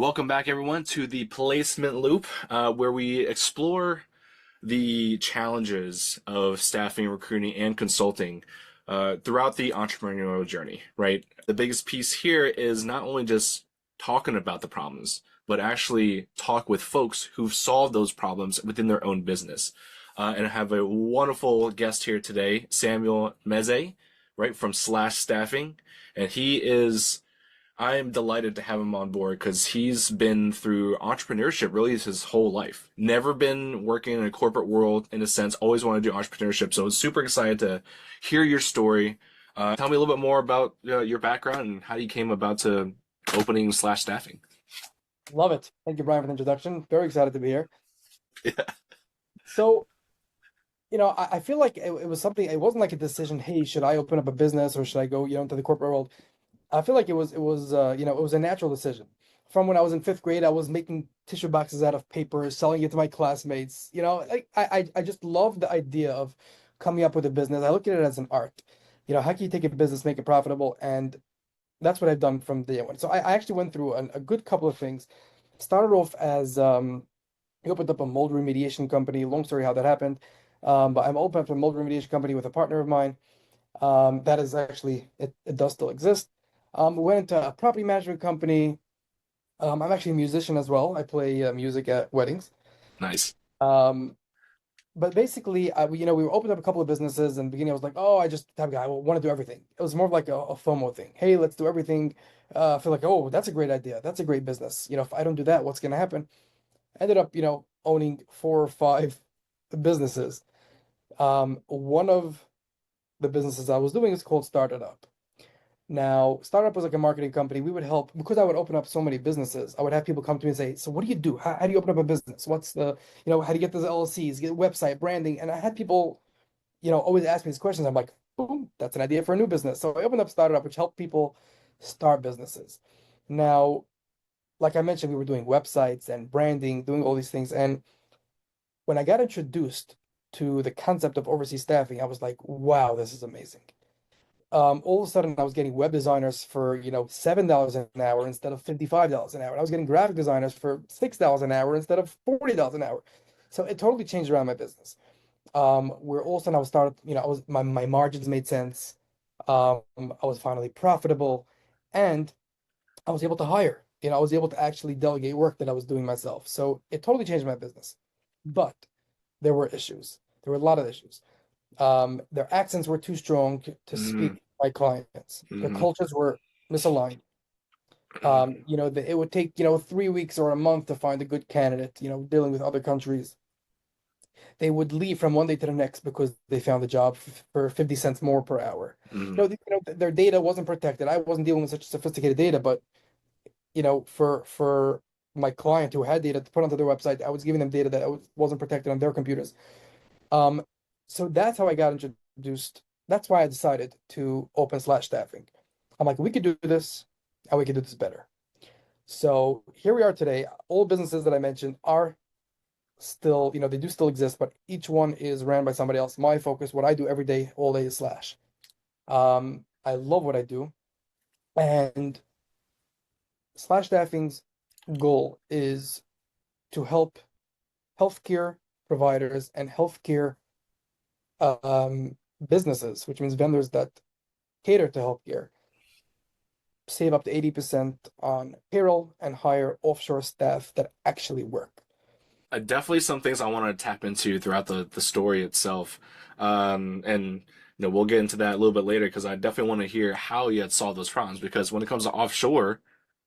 Welcome back, everyone, to the Placement Loop, where we explore the challenges of staffing, recruiting, and consulting throughout the entrepreneurial journey, right? The biggest piece here is not only just talking about the problems, but actually talk with folks who've solved those problems within their own business. And I have a wonderful guest here today, Samuel Mezei, right, from Slash Staffing. And I am delighted to have him on board because he's been through entrepreneurship really his whole life. Never been working in a corporate world in a sense, always wanted to do entrepreneurship. So I was super excited to hear your story. Tell me a little bit more about your background and how you came about to opening Slash Staffing. Love it. Thank you, Brian, for the introduction. Very excited to be here. Yeah. So, I feel like it was something, it wasn't like a decision, hey, should I open up a business or should I go, into the corporate world? I feel like it was a natural decision. From when I was in fifth grade, I was making tissue boxes out of paper, selling it to my classmates. I just love the idea of coming up with a business. I look at it as an art. How can you take a business, make it profitable? And that's what I've done from day one. So I actually went through a good couple of things. Started off as I opened up a mold remediation company. Long story how that happened. But I'm open up a mold remediation company with a partner of mine. That is actually, it does still exist. We went into a property management company. I'm actually a musician as well. I play music at weddings. Nice. Um, but basically, we opened up a couple of businesses. And in the beginning, I was like, oh, I just type of guy, I want to do everything. It was more of like a FOMO thing. Hey, let's do everything. I feel like, oh, that's a great idea. That's a great business. If I don't do that, what's going to happen? Ended up, owning four or five businesses. One of the businesses I was doing is called Started Up. Now, Startup was like a marketing company. We would help because I would open up so many businesses. I would have people come to me and say, "So, what do you do? How do you open up a business? What's how do you get those LLCs, get website, branding?" And I had people, always ask me these questions. I'm like, "Boom, that's an idea for a new business." So I opened up Startup, which helped people start businesses. Now, like I mentioned, we were doing websites and branding, doing all these things. And when I got introduced to the concept of overseas staffing, I was like, wow, this is amazing. All of a sudden I was getting web designers for, $7 an hour instead of $55 an hour. I was getting graphic designers for $6 an hour instead of $40 an hour. So it totally changed around my business. Where all of a sudden I was started, I was my margins made sense. I was finally profitable and I was able to hire. I was able to actually delegate work that I was doing myself. So it totally changed my business. But there were issues. There were a lot of issues. Their accents were too strong to Mm-hmm. speak to my clients. Their Mm-hmm. cultures were misaligned. It would take, 3 weeks or a month to find a good candidate, dealing with other countries. They would leave from one day to the next because they found a job for 50 cents more per hour. Mm-hmm. Their data wasn't protected. I wasn't dealing with such sophisticated data, but, for my client who had data to put onto their website, I was giving them data that wasn't protected on their computers. Um, so that's how I got introduced. That's why I decided to open Slash Staffing. I'm like, we could do this, and we could do this better. So here we are today. All businesses that I mentioned are still, they do still exist, but each one is ran by somebody else. My focus, what I do every day, all day is Slash. I love what I do, and Slash Staffing's goal is to help healthcare providers and healthcare um, businesses, which means vendors that cater to healthcare, save up to 80% on payroll and hire offshore staff that actually work. Definitely some things I want to tap into throughout the story itself. And we'll get into that a little bit later because I definitely want to hear how you had solved those problems. Because when it comes to offshore,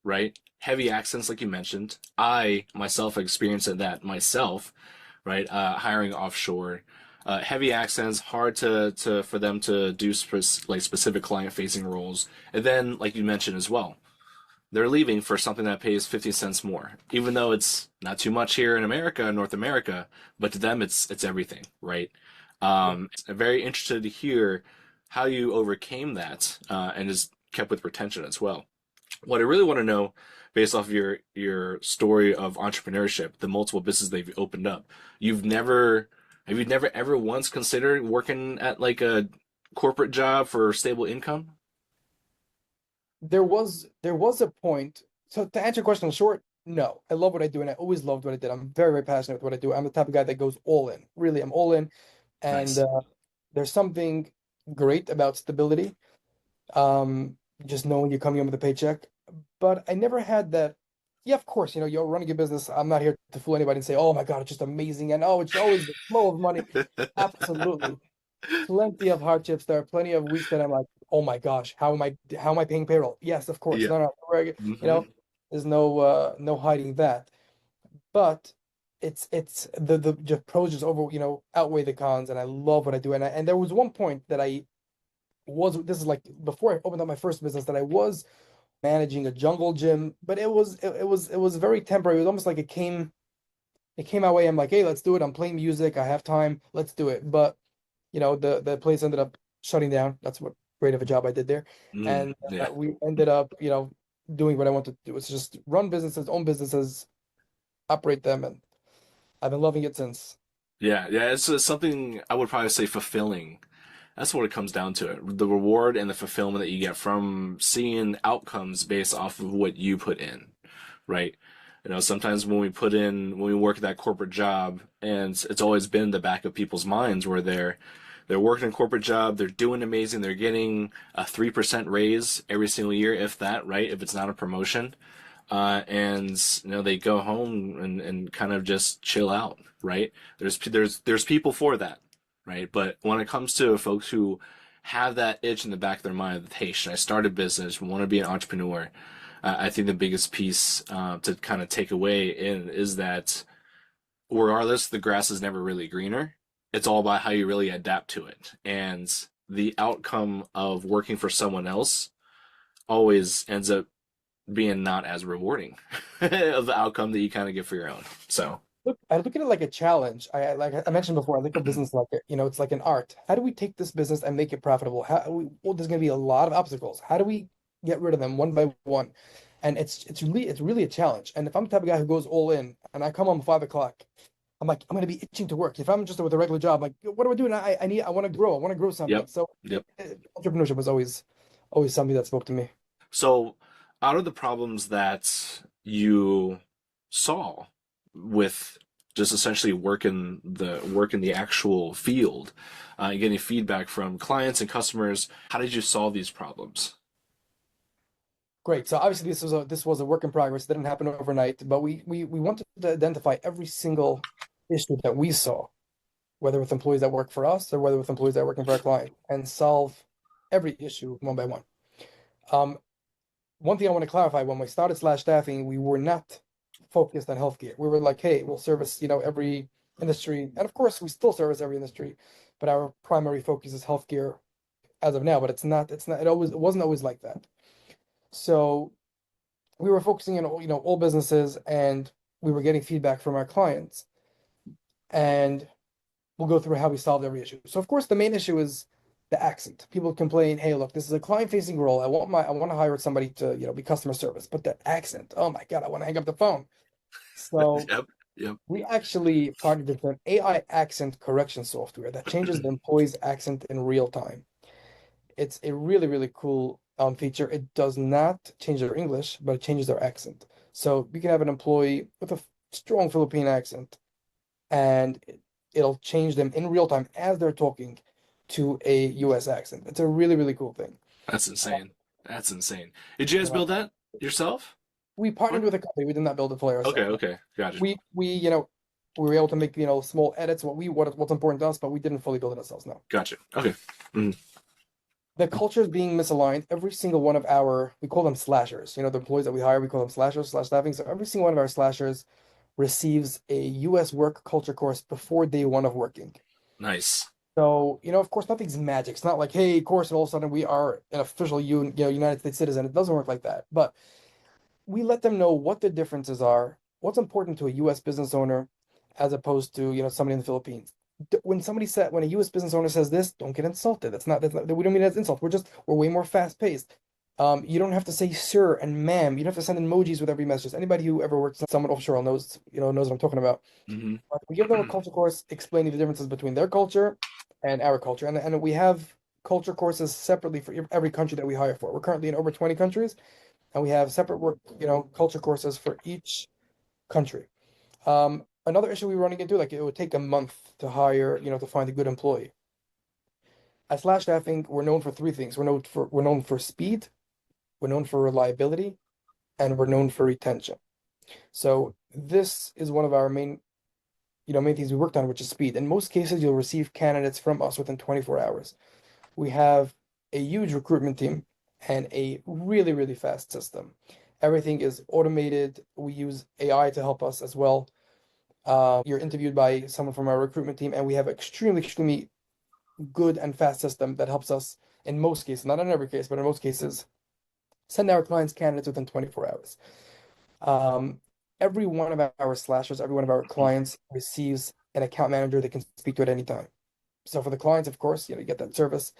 right, heavy accents like you mentioned, I myself experienced that myself, right, hiring offshore. Heavy accents, hard to for them to do specific client facing roles, and then like you mentioned as well, they're leaving for something that pays 50 cents more, even though it's not too much here in America, North America, but to them it's everything, right? I'm very interested to hear how you overcame that and just kept with retention as well. What I really want to know, based off of your story of entrepreneurship, the multiple businesses they've opened up, you've never have you never ever once considered working at like a corporate job for stable income? There was a point. So to answer your question in short, No, I love what I do, and I always loved what I did. I'm very, very passionate with what I do. I'm the type of guy that goes all in. Really, I'm all in, and Nice. there's something great about stability. Just knowing you're coming in with a paycheck. But I never had that. Yeah, of course, you're running a business. I'm not here to fool anybody and say, oh my God, it's just amazing. And oh, it's always the flow of money. Absolutely. Plenty of hardships. There are plenty of weeks that I'm like, oh my gosh, how am I paying payroll? Yes, of course. Yeah. No, no, you Hmm. know, there's no hiding that. But it's the pros just outweigh the cons, and I love what I do. And there was one point that I was this is like before I opened up my first business that I was managing a jungle gym, but it was very temporary. It was almost like it came my way. I'm like, hey, let's do it. I'm playing music. I have time. Let's do it. But the place ended up shutting down. That's what great of a job I did there, Mm, and yeah. we ended up doing what I wanted to do. It's just run businesses, own businesses, operate them, and I've been loving it since. Yeah. Yeah. It's something I would probably say fulfilling. That's what it comes down to. It. The reward and the fulfillment that you get from seeing outcomes based off of what you put in, right? Sometimes when we work that corporate job, and it's always been in the back of people's minds where they're working a corporate job, they're doing amazing, they're getting a 3% raise every single year, if that, right? If it's not a promotion, and they go home and kind of just chill out, right? There's people for that, right? But when it comes to folks who have that itch in the back of their mind that, hey, should I start a business, want to be an entrepreneur? I think the biggest piece to kind of take away in is that regardless, the grass is never really greener. It's all about how you really adapt to it, and the outcome of working for someone else always ends up being not as rewarding of the outcome that you kind of get for your own. So, I look at it like a challenge. Like I mentioned before, I look at business like it's like an art. How do we take this business and make it profitable? Well, there's going to be a lot of obstacles. How do we get rid of them one by one? And it's really a challenge. And if I'm the type of guy who goes all in, and I come home 5 o'clock, I'm like I'm going to be itching to work. If I'm just with a regular job, like what do I do? And I want to grow. I want to grow something. yep, So yep. entrepreneurship was always something that spoke to me. So, out of the problems that you saw with just essentially work in the actual field, getting feedback from clients and customers, how did you solve these problems? Great. So obviously this was a work in progress. It didn't happen overnight, but we wanted to identify every single issue that we saw, whether with employees that work for us or whether with employees that are working for our client, and solve every issue one by one. Um, One thing I want to clarify, when we started Slash Staffing, we were not focused on healthcare. We were like, hey, we'll service, every industry. And of course, we still service every industry, but our primary focus is healthcare as of now, but it wasn't always like that. So we were focusing on all businesses, and we were getting feedback from our clients, and we'll go through how we solved every issue. So of course the main issue is the accent. People complain, hey, look, this is a client facing role. I want to hire somebody to be customer service, but that accent, oh my God, I want to hang up the phone. So Yep, yep. we actually partnered with an AI accent correction software that changes the employee's accent in real time. It's a really, really cool feature. It does not change their English, but it changes their accent. So you can have an employee with a strong Philippine accent, and it'll change them in real time as they're talking to a US accent. It's a really, really cool thing. That's Uh, insane. That's insane. Did you guys uh, build that yourself? we partnered Or with a company. We did not build it fully okay, ourselves. No. okay, gotcha, We were able to make small edits what's important to us, but we didn't fully build it ourselves. No. gotcha. Okay. Mm, The culture is being misaligned. Every single one of we call them slashers. The employees that we hire, we call them slashers, slash staffing. So every single one of our slashers receives a US work culture course before day one of working. nice. So, of course, nothing's magic. It's not like, hey, course, and all of a sudden we are an official United States citizen. It doesn't work like that. But we let them know what the differences are, what's important to a US business owner as opposed to, somebody in the Philippines. When a US business owner says this, don't get insulted. That's not we don't mean it as insult. We're way more fast paced. You don't have to say sir and ma'am. You don't have to send emojis with every message. Anybody who ever works someone offshore knows what I'm talking about. Hmm. We give them a culture course explaining the differences between their culture and our culture. And we have culture courses separately for every country that we hire for. We're currently in over 20 countries, and we have separate culture courses for each. country. Another issue we were running into, like it would take a month to hire, to find a good employee. At Slash Staffing, we're known for three things. We're known for speed, we're known for reliability, and we're known for retention. So this is one of our main things we worked on, which is speed. In most cases, you'll receive candidates from us within 24 hours. We have a huge recruitment team and a really, really fast system. Everything is automated. We use AI to help us as well. You're interviewed by someone from our recruitment team, and we have extremely, extremely good and fast system that helps us in most cases, not in every case, but in most cases, send our clients candidates within 24 hours. Um, every one of our slashers, every one of our clients receives an account manager they can speak to at any time. So for the clients, of course, you get that service.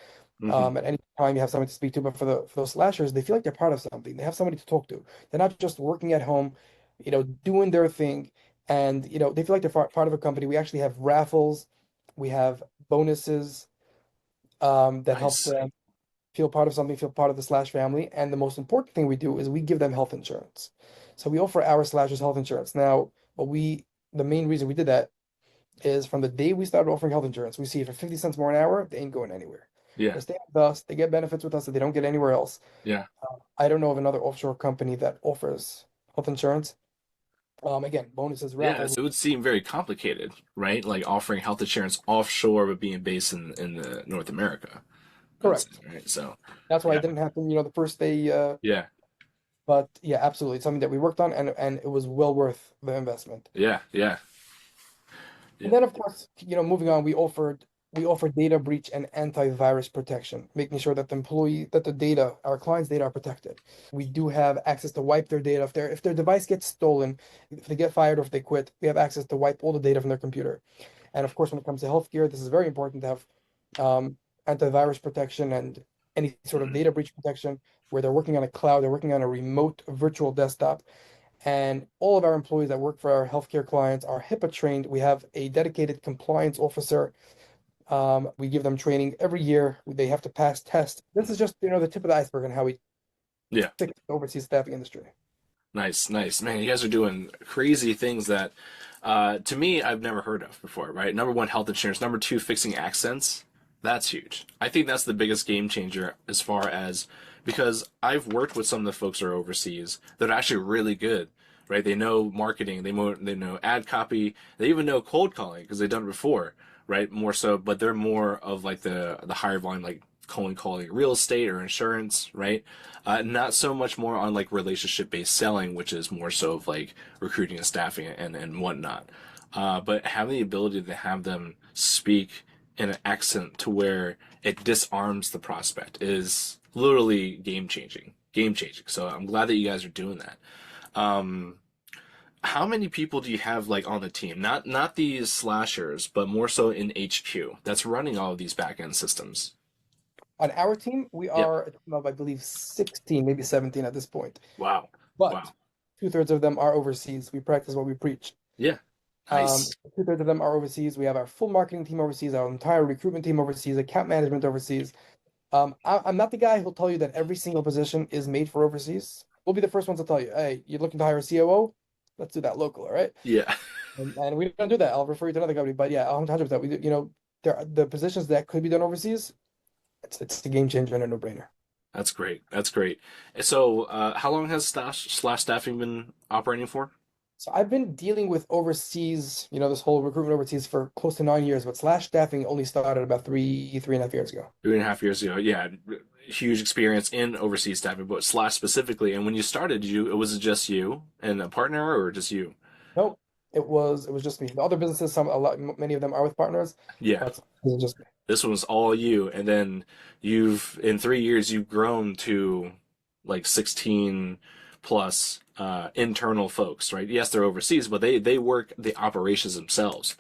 Hmm. At any time you have somebody to speak to, but for those slashers, they feel like they're part of something. They have somebody to talk to. They're not just working at home, doing their thing, and they feel like they're part of a company. We actually have raffles, we have bonuses that help Nice. them feel part of something, feel part of the Slash family. And the most important thing we do is we give them health insurance. So we offer our slashers health insurance. Now, the main reason we did that is from the day we started offering health insurance, we see for 50 cents more an hour, they ain't going anywhere. Yeah. They stay with us, they get benefits with us that they don't get anywhere else. Yeah. I don't know of another offshore company that offers health insurance. Again, bonuses, Yeah, raffles. so it would seem very complicated, right? Like offering health insurance offshore but being based in the North America. That's Correct. right. So, That's why it yeah. didn't happen, the first day. Yeah. But yeah, absolutely. It's something that we worked on and it was well worth the investment. Yeah. Yeah. And Yeah. then of course, moving on, we offered data breach and antivirus protection, making sure that the data, our clients' data are protected. We do have access to wipe their data if their device gets stolen, if they get fired or if they quit, we have access to wipe all the data from their computer. And of course, when it comes to healthcare, this is very important to have um, antivirus protection and any sort of Mhm. data breach protection where they're working on a cloud, they're working on a remote virtual desktop. And all of our employees that work for our healthcare clients are HIPAA trained. We have a dedicated compliance officer. We give them training every year. They have to pass tests. This is just, the tip of the iceberg on how we Yeah. fix the overseas staffing industry. Nice, nice. Man, you guys are doing crazy things that, to me, I've never heard of before, right? Number one, health insurance. Number two, fixing accents. That's huge. I think that's the biggest game changer as far as because I've worked with some of the folks who are overseas that are actually really good, right? They know marketing, they know ad copy, they even know cold calling because they've done it before, right? More so, but they're more of like the higher volume, like cold calling real estate or insurance, right? Not so much more on like relationship based selling, which is more so of like recruiting and staffing and whatnot. But having the ability to have them speak in an accent to where it disarms the prospect is literally game changing. Game changing. So I'm glad that you guys are doing that. Um, how many people do you have like on the team? Not these slashers, but more so in HQ that's running all of these back end systems. On our team, we Yep. are a team of, I believe, 16, maybe 17 at this point. Wow. But Wow. two-thirds of them are overseas. We practice what we preach. Yeah. Nice. Two-thirds of them are overseas. We have our full marketing team overseas, our entire recruitment team overseas, account management overseas. I'm not the guy who'll tell you that every single position is made for overseas. We'll be the first ones to tell you, hey, you're looking to hire a COO? Let's do that local, all right? Yeah. And we don't do that. I'll refer you to another company. But yeah, 100%. We do, the positions that could be done overseas, it's a game changer and a no-brainer. That's great. That's great. So, how long has slash staffing been operating for? So I've been dealing with overseas, this whole recruitment overseas for close to 9 years, but Slash Staffing only started about 3.5 years ago. 3.5 years ago. Yeah, huge experience in overseas staffing, but slash specifically. And when you started, was it just you and a partner, or just you? Nope, it was just me. The other businesses, many of them are with partners, Yeah, but it was just me. this one's all you. And then you've in 3 years you've grown to like 16 plus internal folks, right? Yes, they're overseas, but they work the operations themselves.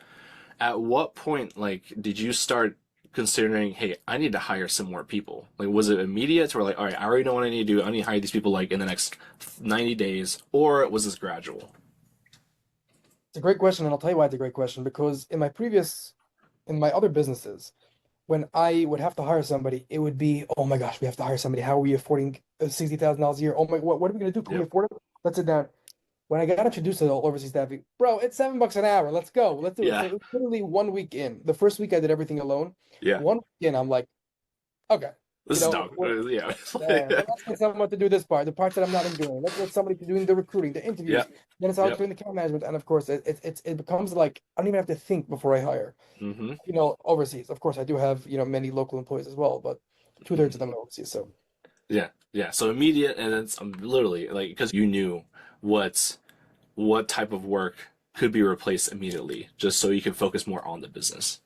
At what point, like, did you start considering, hey, I need to hire some more people? Like, was it immediate to where, like, all right, I already know what I need to do. I need to hire these people, like, in the next 90 days, or was this gradual? It's a great question, and I'll tell you why it's a great question. Because in my other businesses, when I would have to hire somebody, it would be, oh my gosh, we have to hire somebody. How are we affording $60,000 a year? Oh my, what are we gonna do? Can we Yep. afford it? Let's sit down. when I got introduced to the overseas staffing, bro, it's $7 an hour. Let's go. Let's do it. So Yeah. it was literally 1 week in. The first week I did everything alone. Yeah. 1 week in, I'm like, okay, This is dumb. Yeah. let's get someone to do this part, the parts that I'm not enjoying. Let's get somebody to doing the recruiting, the Yeah. interviews. Then it's out Yep. doing the account management, and of course, it becomes like I don't even have to think before I hire. Hmm. Overseas. Of course, I do have many local employees as well, but two-thirds of them are overseas. So Yeah. Yeah. So immediate, and it's literally like because you knew what what type of work could be replaced immediately, just so you can focus more on the business.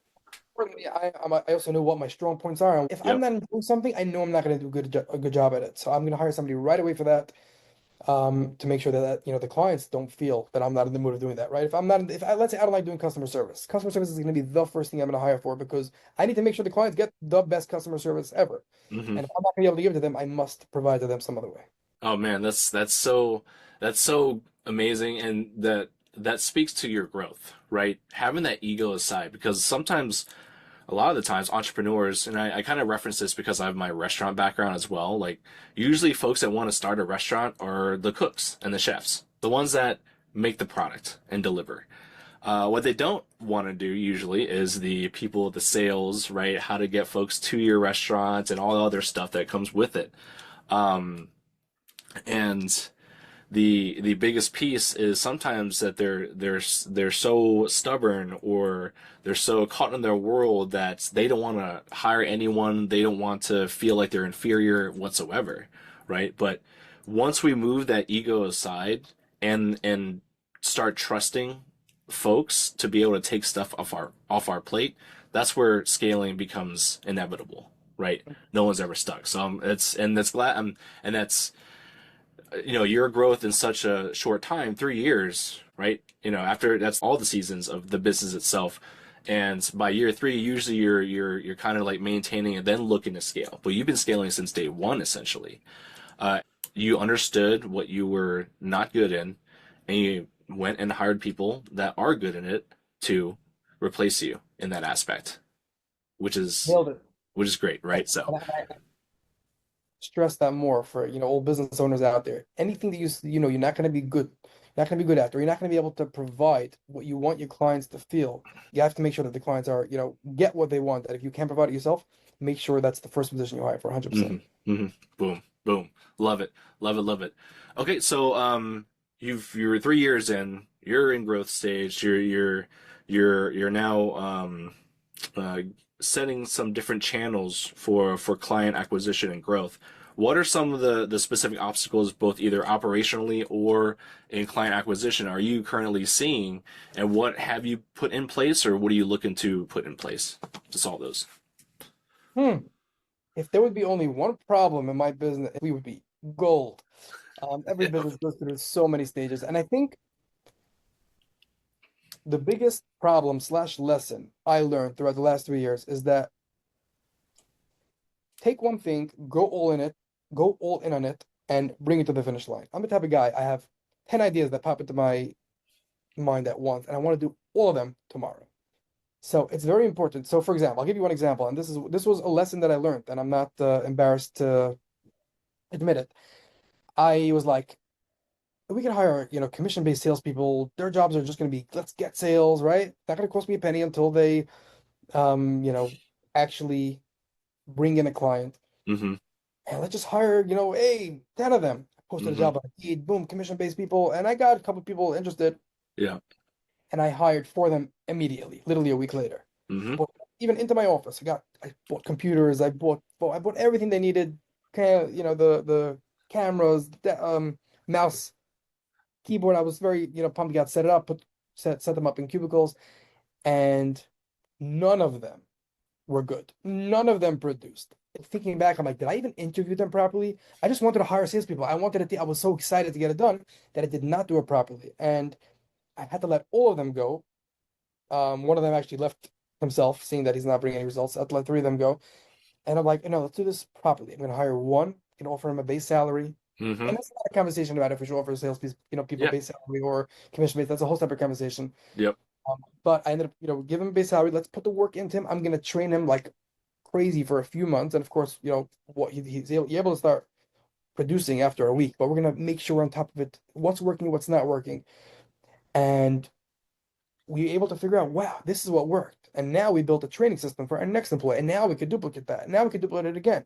importantly, I also know what my strong points are. And if I'm Yep. not doing something, I know I'm not going to do a good job at it. So I'm going to hire somebody right away for that. To make sure that the clients don't feel that I'm not in the mood of doing that, right? If I'm not, if I let's say I don't like doing customer service is going to be the first thing I'm going to hire for because I need to make sure the clients get the best customer service ever. Hmm. And if I'm not going to be able to give it to them, I must provide to them some other way. Oh man, that's so amazing, and that speaks to your growth, right? Having that ego aside, because sometimes a lot of the times entrepreneurs, and I kind of reference this because I have my restaurant background as well, like usually folks that want to start a restaurant are the cooks and the chefs, the ones that make the product and deliver. What they don't want to do usually is the people, the sales, right? How to get folks to your restaurant and all the other stuff that comes with it. Um, and the biggest piece is sometimes that they're so stubborn or they're so caught in their world that they don't want to hire anyone. They don't want to feel like they're inferior whatsoever, right? But once we move that ego aside and start trusting folks to be able to take stuff off our plate, that's where scaling becomes inevitable, right? No one's ever stuck. So it's and that's glad and that's your growth in such a short time, 3 years, right? After that's all the seasons of the business itself. And by year three, usually you're kind of like maintaining and then looking to scale. But you've been scaling since day one, essentially. You understood what you were not good in, and you went and hired people that are good in it to replace you in that aspect, which is Nailed it. which is great, right? So, And I stress that more for old business owners out there. Anything that you're not going to be good, not going to be good at, or you're not going to be able to provide what you want your clients to feel. You have to make sure that the clients are get what they want. That if you can't provide it yourself, make sure that's the first position you hire for 100%. hmm hmm boom, boom, love it, love it, love it. Okay, so you're 3 years in, you're in growth stage, you're now uh, setting some different channels for client acquisition and growth. What are some of the specific obstacles, both either operationally or in client acquisition, are you currently seeing, and what have you put in place, or what are you looking to put in place to solve those? Hmm. If there would be only one problem in my business, we would be gold. Every business goes through so many stages, and I think the biggest problem slash lesson I learned throughout the last 3 years is that take one thing, go all in on it, and bring it to the finish line. I'm the type of guy, I have 10 ideas that pop into my mind at once, and I want to do all of them tomorrow. So it's very important. So for example, I'll give you one example, and this was a lesson that I learned, and I'm not embarrassed to admit it. I was like, we can hire, commission-based salespeople. Their jobs are just going to be, let's get sales, right? Not going to cost me a penny until they, um, you know, actually bring in a client. Hmm. And let's just hire, hey, 10 of them. I posted a Hmm. job on Indeed, boom, commission-based people, and I got a couple of people interested, Yeah. and I hired for them immediately, literally a week later. Hmm. But even into my office, I bought computers, I bought everything they needed, the cameras, the mouse, keyboard. I was very, pumped. Got set it up, set them up in cubicles, and none of them were good. None of them produced. Thinking back, I'm like, did I even interview them properly? I just wanted to hire salespeople. I wanted it. I was so excited to get it done that I did not do it properly, and I had to let all of them go. One of them actually left himself, seeing that he's not bringing any results. I had to let three of them go, and I'm like, let's do this properly. I'm going to hire one and offer him a base salary. Hmm. And that's not a conversation about if we should offer sales people Yeah. base salary or commission based. That's a whole separate conversation. Yep. But I ended up, give him a base salary. Let's put the work into him. I'm gonna train him like crazy for a few months, and of course, what he's able to start producing after a week, but we're gonna make sure we're on top of it, what's working, what's not working. And we were able to figure out, wow, this is what worked. And now we built a training system for our next employee. And now we could duplicate that. And now we could duplicate it again.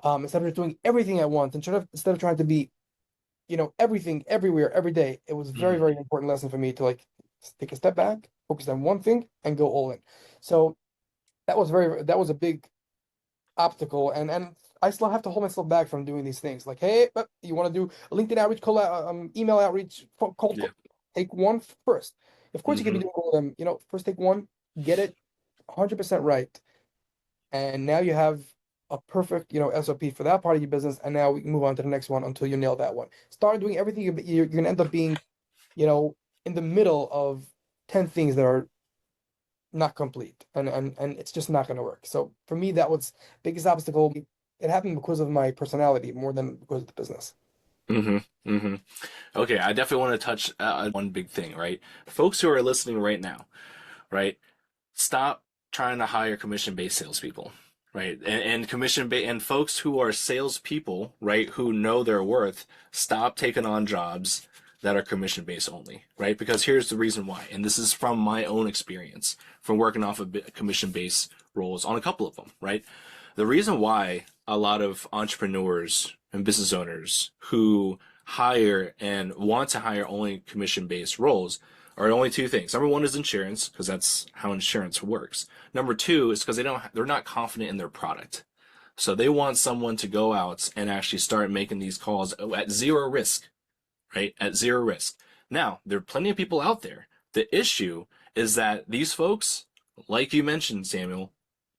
Instead of just doing everything at once, instead of trying to be, everything everywhere every day, it was very, Hmm. very important lesson for me to like take a step back, focus on one thing, and go all in. So that was a big obstacle, and I still have to hold myself back from doing these things. Like, hey, but you want to do a LinkedIn outreach, email outreach, cold Yeah. call. Take one first. Of course, you can be Hmm. doing all of them. First take one, get it 100% right, and now you have a perfect, SOP for that part of your business. And now we can move on to the next one until you nail that one. Start doing everything. You're gonna end up being, you know, in the middle of 10 things that are not complete, and it's just not going to work. So for me, that was biggest obstacle. It happened because of my personality more than because of the business. Hmm. Hmm. Okay, I definitely want to touch one big thing, right? Folks who are listening right now, right? Stop trying to hire commission-based salespeople, right? And commission-based and folks who are salespeople, right, who know their worth, stop taking on jobs that are commission-based only, right? Because here's the reason why, and this is from my own experience from working off of commission-based roles on a couple of them, right? The reason why a lot of entrepreneurs and business owners who hire and want to hire only commission-based roles are only two things. Number one is insurance, because that's how insurance works. Number two is because they're not confident in their product. So they want someone to go out and actually start making these calls at zero risk, right? At zero risk. Now, there are plenty of people out there. The issue is that these folks, like you mentioned, Samuel,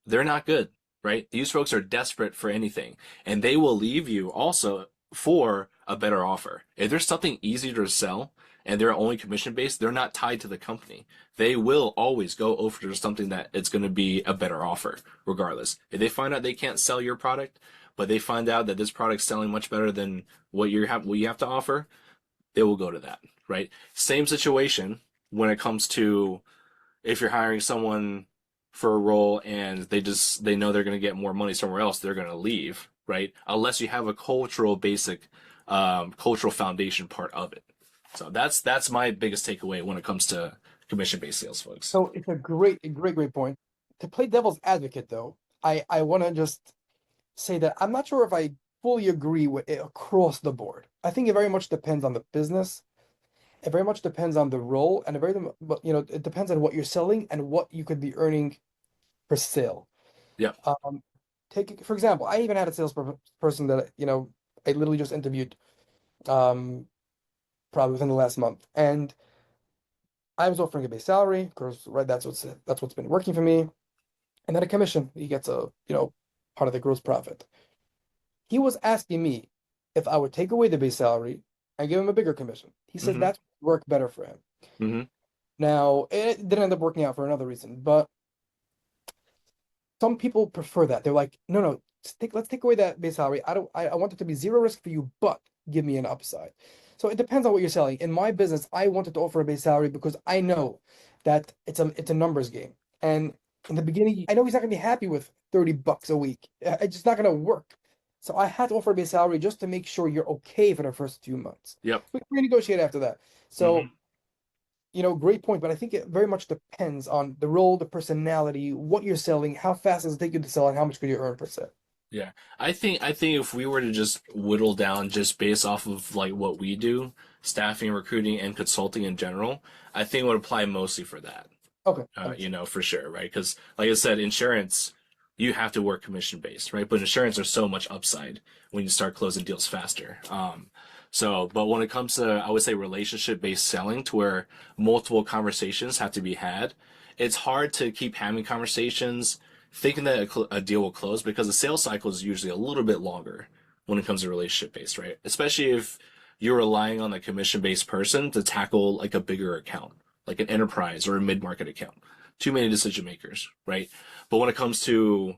they're not good, right? These folks are desperate for anything, and they will leave you also for a better offer. If there's something easier to sell and they're only commission based, they're not tied to the company. They will always go over to something that it's going to be a better offer, regardless. If they find out they can't sell your product, but they find out that this product's selling much better than what you have to offer, they will go to that, right? Same situation when it comes to if you're hiring someone for a role and they know they're going to get more money somewhere else, they're going to leave, right? Unless you have a cultural foundation part of it. So that's my biggest takeaway when it comes to commission-based sales, folks. So it's a great point. To play devil's advocate, though, I want to just say that I'm not sure if I fully agree with it across the board. I think it very much depends on the business. It very much depends on the role, and it depends on what you're selling and what you could be earning per sale. Yep. Um, for example, I even had a salesperson that I literally just interviewed, um, probably within the last month, and I was offering a base salary, of course, right? That's what's been working for me, and then a commission. He gets part of the gross profit. He was asking me if I would take away the base salary and give him a bigger commission. He said Mm-hmm. that would work better for him. Mm-hmm. Now, it didn't end up working out for another reason, but some people prefer that. They're like, no, no, let's take away that base salary. I want it to be zero risk for you, but give me an upside. So it depends on what you're selling. In my business, I wanted to offer a base salary because I know that it's a numbers game. And in the beginning, I know he's not gonna be happy with $30 a week. It's just not gonna work. So I had to offer a base salary just to make sure you're okay for the first few months. Yep. We can renegotiate after that. Mm-hmm. So great point, but I think it very much depends on the role, the personality, what you're selling, how fast does it take you to sell, and how much could you earn per se. Yeah. I think if we were to just whittle down just based off of like what we do, staffing, recruiting, and consulting in general, I think it would apply mostly for that. Okay, understood. For sure, right? Because, like I said, insurance, you have to work commission based, right? But insurance, there's so much upside when you start closing deals faster. But when it comes to, I would say, relationship based selling, to where multiple conversations have to be had, it's hard to keep having conversations thinking that a deal will close because the sales cycle is usually a little bit longer when it comes to relationship based, right? Especially if you're relying on a commission based person to tackle like a bigger account, like an enterprise or a mid market account. Too many decision makers, right? But when it comes to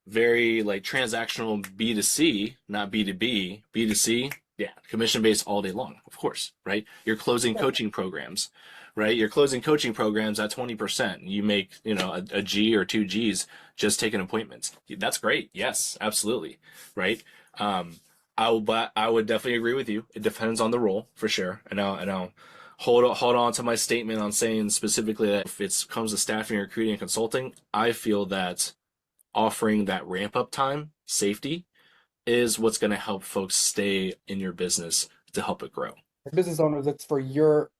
very like transactional B2C, not B2B, B2C, yeah, commission based all day long, of course, right? You're closing coaching programs, right? You're closing coaching programs at 20%. You make, a G or two G's just taking appointments. That's great. Yes, absolutely. Right. Um, but I would definitely agree with you. It depends on the role for sure, and I'll hold on to my statement on saying specifically that if it comes to staffing, recruiting, and consulting, I feel that offering that ramp up time, safety, is what's going to help folks stay in your business to help it grow. As business owners, it's for your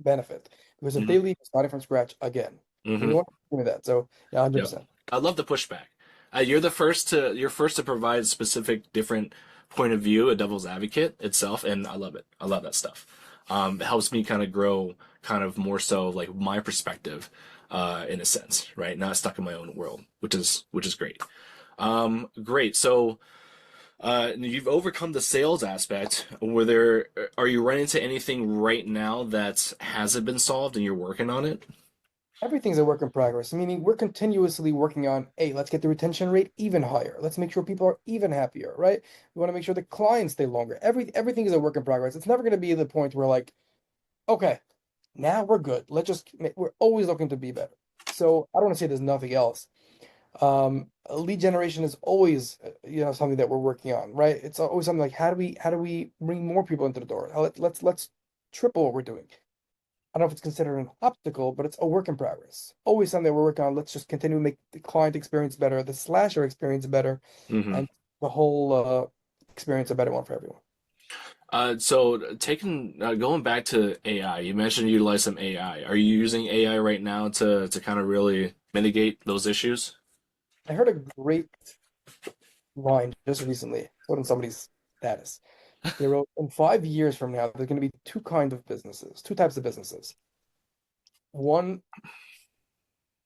benefit because if Hmm. they leave starting from scratch again, we Hmm. want to do that. So yeah, Yep. 100%. I love the pushback. You're first to provide specific different point of view, a devil's advocate itself, and I love it. I love that stuff. It helps me kind of grow, kind of more so like my perspective, in a sense, right? Not stuck in my own world, which is great. Great. So, you've overcome the sales aspect. Are you running into anything right now that hasn't been solved and you're working on it? Everything's a work in progress, meaning we're continuously working on, hey, let's get the retention rate even higher. Let's make sure people are even happier, right? We want to make sure the clients stay longer. Everything is a work in progress. It's never going to be the point where like, okay, now we're good. We're always looking to be better. So I don't want to say there's nothing else. Lead generation is always, something that we're working on, right? It's always something like, how do we bring more people into the door? Let's triple what we're doing. I don't know if it's considered an obstacle, but it's a work in progress. Always something that we're working on. Let's just continue to make the client experience better, the slasher experience better, Hmm. and the whole experience a better one for everyone. So going back to AI, you mentioned you utilize some AI. Are you using AI right now to kind of really mitigate those issues? I heard a great line just recently, put on somebody's status. They wrote, in 5 years from now, there's going to be two types of businesses. One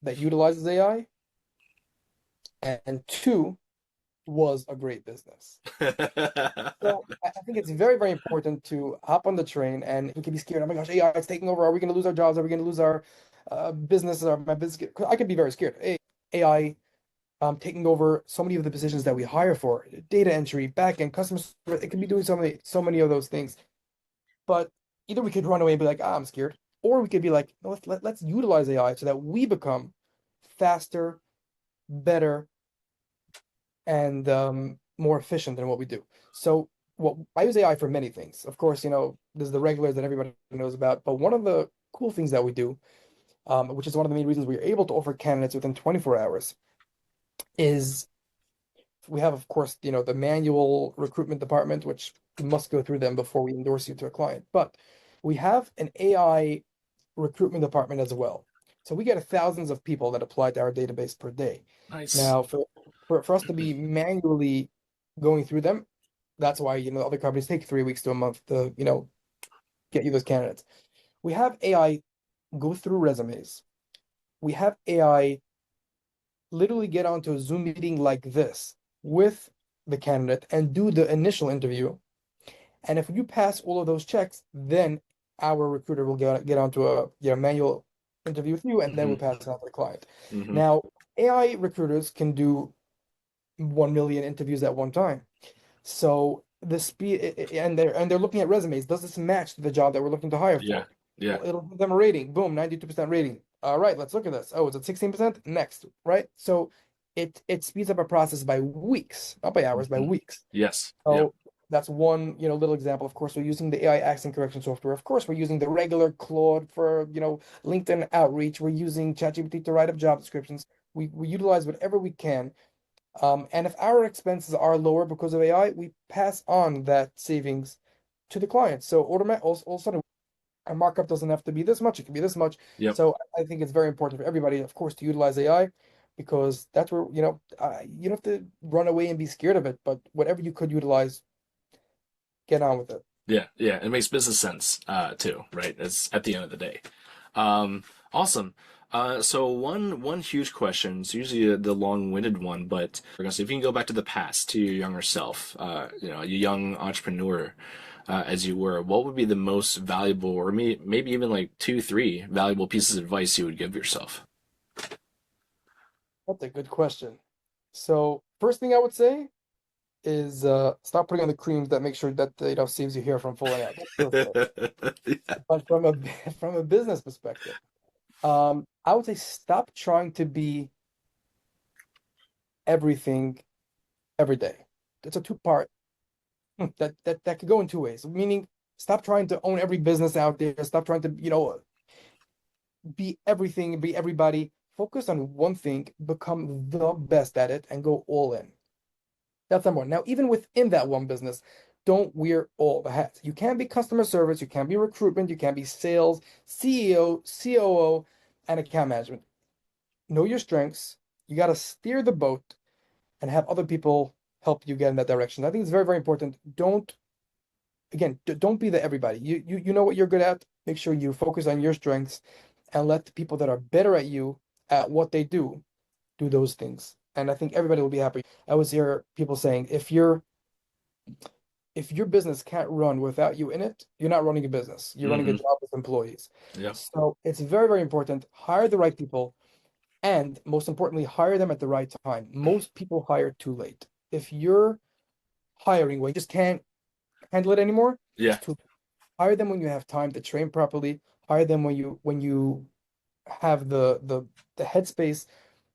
that utilizes AI, and two was a great business. So I think it's very, very important to hop on the train, and we can be scared. Oh my gosh, AI is taking over. Are we going to lose our jobs? Are we going to lose our businesses? Our my business? 'Cause I could be very scared. Hey, AI taking over so many of the positions that we hire for, data entry, backend, customer service. It could be doing so many of those things. But either we could run away and be like, I'm scared, or we could be like, no, let's utilize AI so that we become faster, better, and more efficient than what we do. So what I use AI for many things. Of course, there's the regulars that everybody knows about, but one of the cool things that we do, which is one of the main reasons we are able to offer candidates within 24 hours, is we have, of course, the manual recruitment department, which we must go through them before we endorse you to a client. But we have an AI recruitment department as well. So we get thousands of people that apply to our database per day. Nice. Now, for us to be manually going through them, that's why, other companies take 3 weeks to a month to, get you those candidates. We have AI go through resumes. We have AI literally get onto a Zoom meeting like this with the candidate and do the initial interview. And if you pass all of those checks, then our recruiter will get onto a manual interview with you, and then we Hmm. pass it on to the client. Hmm. Now, AI recruiters can do 1 million interviews at one time. So the speed, and they're looking at resumes. Does this match the job that we're looking to hire Yeah. for? Yeah. Well, it'll give them a rating. Boom, 92% rating. All right, let's look at this. Oh, it's at 16%? Next, right? So it speeds up a process by weeks, not by hours, by Hmm. weeks. Yes. Yep. So that's one, little example. Of course, we're using the AI accent correction software. Of course, we're using the regular Claude for, LinkedIn outreach. We're using ChatGPT to write up job descriptions. We utilize whatever we can. And if our expenses are lower because of AI, we pass on that savings to the client. So all of a sudden, our markup doesn't have to be this much; it can be this much. Yep. So I think it's very important for everybody, of course, to utilize AI because that's where you don't have to run away and be scared of it. But whatever you could utilize, get on with it. Yeah. Yeah. It makes business sense, too, right? It's at the end of the day. Awesome. So one huge question. It's usually the long-winded one, but so if you can go back to the past, to your younger self, a young entrepreneur, as you were, what would be the most valuable, or maybe even like two, three valuable pieces of advice you would give yourself? That's a good question. So first thing I would say is stop putting on the creams that make sure that saves you hair from falling out. That's the first thing. But from a from a business perspective, I would say stop trying to be everything every day. It's a two-part. that could go in two ways. Meaning, stop trying to own every business out there. Stop trying to, be everything, be everybody. Focus on one thing, become the best at it, and go all in. That's number one. Now, even within that one business, don't wear all the hats. You can't be customer service, you can't be recruitment, you can't be sales, CEO, COO, and account management. Know your strengths. You got to steer the boat and have other people help you get in that direction. I think it's very, very important. Don't be the everybody. You know what you're good at. Make sure you focus on your strengths and let the people that are better at you at what they do those things. And I think everybody will be happy. I always hear people saying, if your business can't run without you in it, you're not running a business. You're running a Hmm. job with employees. Yep. So it's very, very important. Hire the right people, and most importantly, hire them at the right time. Most people hire too late. If you're hiring when you just can't handle it anymore, it's Yeah. too hire them when you have time to train properly. Hire them when you have the headspace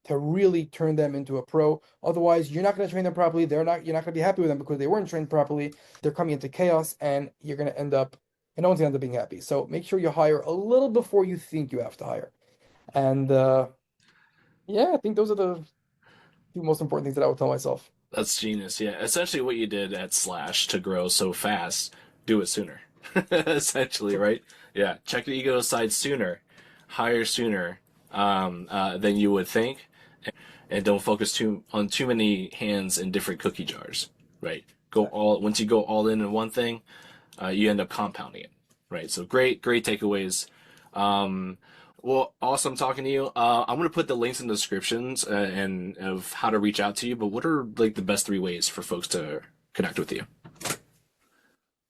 to really turn them into a pro. Otherwise, you're not going to train them properly. You're not going to be happy with them because they weren't trained properly. They're coming into chaos and you're going to end up and no one's going to end up being happy. So make sure you hire a little before you think you have to hire. And yeah, I think those are the two most important things that I would tell myself. That's genius. Yeah. Essentially, what you did at Slash to grow so fast, do it sooner. Essentially, right? Yeah. Check the ego aside sooner, hire sooner than you would think, and don't focus on too many hands in different cookie jars. Right. Go Exactly. all once you go all in one thing, you end up compounding it. Right. So great takeaways. Um, well, awesome talking to you. I'm gonna put the links in the descriptions and of how to reach out to you. But what are like the best three ways for folks to connect with you?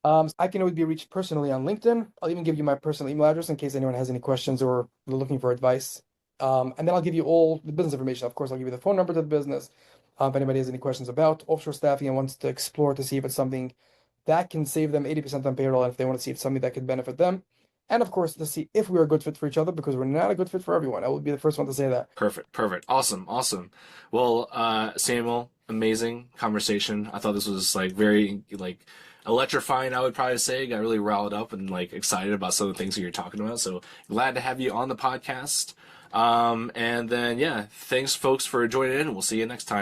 I can always be reached personally on LinkedIn. I'll even give you my personal email address in case anyone has any questions or they're looking for advice. And then I'll give you all the business information. Of course, I'll give you the phone number to the business. If anybody has any questions about offshore staffing and wants to explore to see if it's something that can save them 80% on payroll, and if they want to see if it's something that could benefit them. And of course, to see if we're a good fit for each other because we're not a good fit for everyone. I will be the first one to say that. Perfect. Awesome. Well, Samuel, amazing conversation. I thought this was like very like electrifying, I would probably say. Got really riled up and like excited about some of the things that you're talking about. So glad to have you on the podcast. And then yeah, thanks folks for joining in. We'll see you next time.